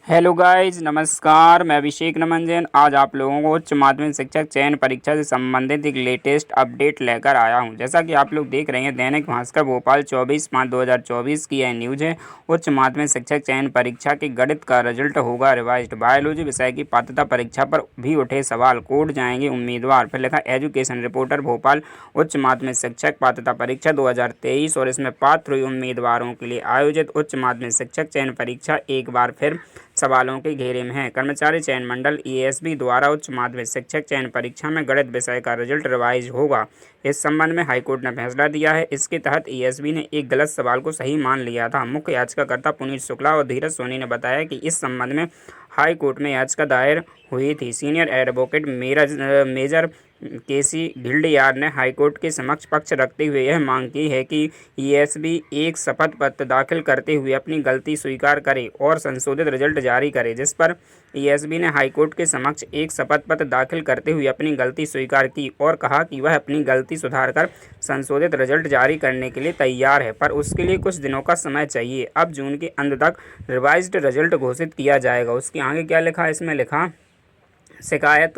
Hello guys, नमस्कार। मैं अभिषेक नमन जैन आज आप लोगों को उच्च माध्यमिक शिक्षक चयन परीक्षा से संबंधित एक लेटेस्ट अपडेट लेकर आया हूं। जैसा कि आप लोग देख रहे हैं, दैनिक भास्कर भोपाल 24/5/2024 की यह न्यूज़ है। उच्च माध्यमिक शिक्षक चयन परीक्षा के गणित का रिजल्ट होगा रिवाइज्ड। बायोलॉजी विषय की पात्रता परीक्षा पर भी उठे सवाल, कोर्ट जाएंगे उम्मीदवार। फिर लिखा एजुकेशन रिपोर्टर भोपाल उच्च माध्यमिक शिक्षक पात्रता परीक्षा 2023 और इसमें पात्र हुए उम्मीदवारों के लिए आयोजित उच्च माध्यमिक शिक्षक चयन परीक्षा एक बार फिर सवालों के घेरे में है। कर्मचारी चयन मंडल ईएसबी द्वारा उच्च माध्यमिक शिक्षक चयन परीक्षा में गणित विषय का रिजल्ट रिवाइज होगा। इस संबंध में हाईकोर्ट ने फैसला दिया है। इसके तहत ईएसबी ने एक गलत सवाल को सही मान लिया था। मुख्य याचिकाकर्ता पुनीत शुक्ला और धीरज सोनी ने बताया कि इस संबंध में हाईकोर्ट में याचिका दायर हुई थी। सीनियर एडवोकेट मेजर केसी ढिल्डियार ने हाईकोर्ट के समक्ष पक्ष रखते हुए यह मांग की है कि ईएसबी एक शपथ पत्र दाखिल करते हुए अपनी गलती स्वीकार करे और संशोधित रिजल्ट जारी करे। जिस पर ईएसबी ने हाईकोर्ट के समक्ष एक शपथ पत्र दाखिल करते हुए अपनी गलती स्वीकार की और कहा कि वह अपनी गलती सुधारकर संशोधित रिजल्ट जारी करने के लिए तैयार है, पर उसके लिए कुछ दिनों का समय चाहिए। अब जून के अंत तक रिवाइज्ड रिजल्ट घोषित किया जाएगा। उसके आगे क्या लिखा, इसमें लिखा शिकायत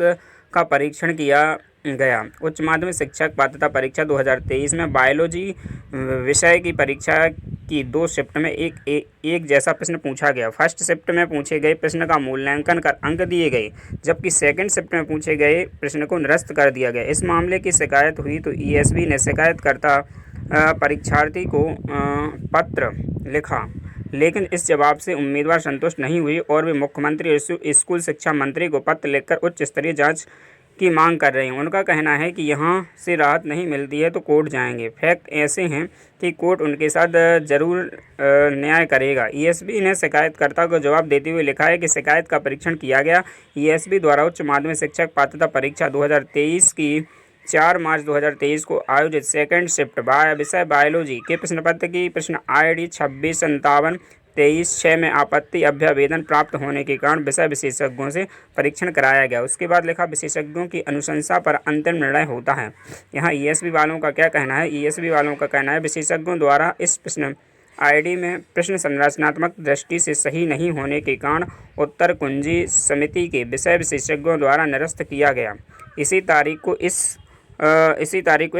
का परीक्षण किया गया। उच्च माध्यमिक शिक्षक पात्रता परीक्षा 2023 में बायोलॉजी विषय की परीक्षा की 2 शिफ्ट में एक जैसा प्रश्न पूछा गया। फर्स्ट शिफ्ट में पूछे गए प्रश्न का मूल्यांकन कर अंक दिए गए, जबकि सेकंड शिफ्ट में पूछे गए प्रश्न को निरस्त कर दिया गया। इस मामले की शिकायत हुई तो ईएसबी ने शिकायतकर्ता परीक्षार्थी को पत्र लिखा, लेकिन इस जवाब से उम्मीदवार संतुष्ट नहीं हुई और वे मुख्यमंत्री और स्कूल शिक्षा मंत्री को पत्र लिखकर उच्च स्तरीय जांच की मांग कर रहे हैं। उनका कहना है कि यहाँ से राहत नहीं मिलती है तो कोर्ट जाएंगे। फैक्ट ऐसे हैं कि कोर्ट उनके साथ जरूर न्याय करेगा। ईएसबी ने शिकायतकर्ता को जवाब देते हुए लिखा है कि शिकायत का परीक्षण किया गया। ईएसबी द्वारा उच्च माध्यमिक शिक्षक पात्रता परीक्षा 2023 की 4 मार्च 2023 को आयोजित सेकंड शिफ्ट विषय बायोलॉजी के प्रश्न पत्र की प्रश्न ID 2657-23/6 में आपत्ति अभ्यावेदन प्राप्त होने के कारण विषय विशेषज्ञों से परीक्षण कराया गया। उसके बाद लिखा विशेषज्ञों की अनुशंसा पर अंतिम निर्णय होता है। यहाँ ईएसबी वालों का क्या कहना है? ईएसबी वालों का कहना है विशेषज्ञों द्वारा इस प्रश्न ID में प्रश्न संरचनात्मक दृष्टि से सही नहीं होने के कारण उत्तर कुंजी समिति के विषय विशेषज्ञों द्वारा निरस्त किया गया। इसी तारीख को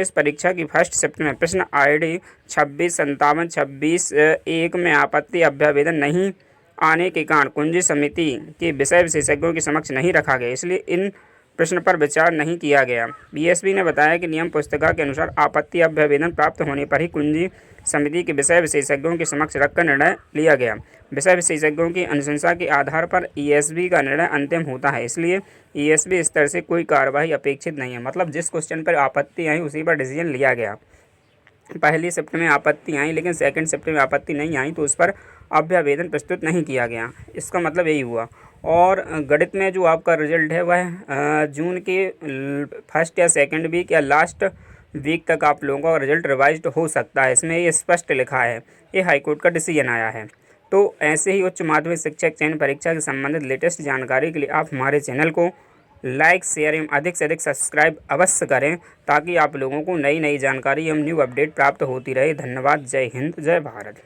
इस परीक्षा की फर्स्ट शिफ्ट में प्रश्न ID 2657-26/1 में आपत्ति अभ्यावेदन नहीं आने के कारण कुंजी समिति के विषय विशेषज्ञों के समक्ष नहीं रखा गया, इसलिए इन प्रश्न पर विचार नहीं किया गया। बीएसबी ने बताया कि नियम पुस्तिका के अनुसार आपत्ति अभ्यावेदन प्राप्त होने पर ही कुंजी समिति के विषय विशेषज्ञों के समक्ष रखकर निर्णय लिया गया। विषय विशेषज्ञों की अनुशंसा के आधार पर ईएसबी का निर्णय अंतिम होता है, इसलिए ईएसबी स्तर से कोई कार्रवाई अपेक्षित नहीं है। मतलब जिस क्वेश्चन पर आपत्ति आई उसी पर डिसीजन लिया गया। पहली शिफ्ट में आपत्ति आई लेकिन सेकंड शिफ्ट में आपत्ति नहीं आई तो उस पर अभ्यावेदन प्रस्तुत नहीं किया गया। इसका मतलब यही हुआ। और गणित में जो आपका रिजल्ट है वह जून के फर्स्ट या सेकंड वीक या लास्ट वीक तक आप लोगों का रिजल्ट रिवाइज्ड हो सकता है। इसमें ये स्पष्ट लिखा है, ये हाईकोर्ट का डिसीजन आया है। तो ऐसे ही उच्च माध्यमिक शिक्षक चयन परीक्षा से संबंधित लेटेस्ट जानकारी के लिए आप हमारे चैनल को लाइक, शेयर एवं अधिक से अधिक सब्सक्राइब अवश्य करें, ताकि आप लोगों को नई नई जानकारी एवं न्यू अपडेट प्राप्त होती रहे। धन्यवाद। जय हिंद, जय भारत।